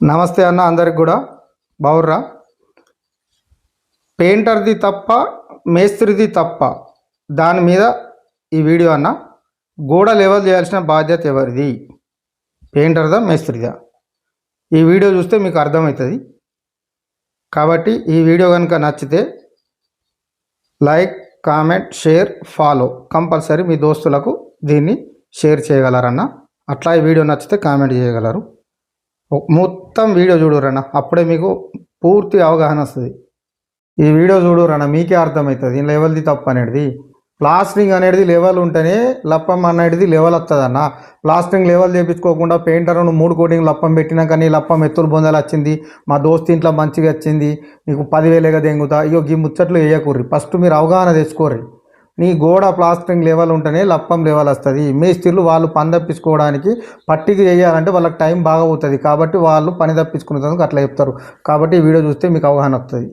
నమస్తే అన్న, అందరికి కూడా బావుర్రా. పెయింటర్ది తప్ప మేస్త్రిది తప్ప దాని మీద ఈ వీడియో అన్న. గోడ లెవెల్ చేయాల్సిన బాధ్యత ఎవరిది, పెయింటర్దా మేస్త్రిదా? ఈ వీడియో చూస్తే మీకు అర్థమవుతుంది. కాబట్టి ఈ వీడియో కనుక నచ్చితే like, comment, share, follow compulsory మీ దోస్తులకు దీన్ని షేర్ చేయగలరన్న. అట్లా ఈ వీడియో నచ్చితే కామెంట్ చేయగలరు. మొత్తం వీడియో చూడురన్న, అప్పుడే మీకు పూర్తి అవగాహన వస్తుంది. ఈ వీడియో చూడురన్న, మీకే అర్థమవుతుంది దీని లెవెల్ది తప్పు అనేది. ప్లాస్టరింగ్ అనేది లెవెల్ ఉంటేనే లప్పం అనేది లెవెల్ వస్తుంది అన్న. ప్లాస్టరింగ్ లెవెల్ చేయించుకోకుండా పెయింటర్ను 3 కోటింగ్ లప్పం పెట్టినాక నీ లప్పం ఎత్తులు బొందలు వచ్చింది, మా దోస్తు ఇంట్లో మంచిగా వచ్చింది, నీకు 10,000 దెంగుతా, ఇగో ఈ ముచ్చట్లు వేయకూర్రి. ఫస్ట్ మీరు అవగాహన తెచ్చుకోర్రి. నీ గోడ ప్లాస్టరింగ్ లెవెల్ ఉంటేనే లప్పం లెవెల్ వస్తుంది. మేస్త్రీలు వాళ్ళు పని తప్పించుకోవడానికి పట్టికి చేయాలంటే వాళ్ళకి టైం బాగా అవుతుంది. కాబట్టి వాళ్ళు పని తప్పించుకునేందుకు అట్లా చెప్తారు. కాబట్టి ఈ వీడియో చూస్తే మీకు అవగాహన వస్తుంది.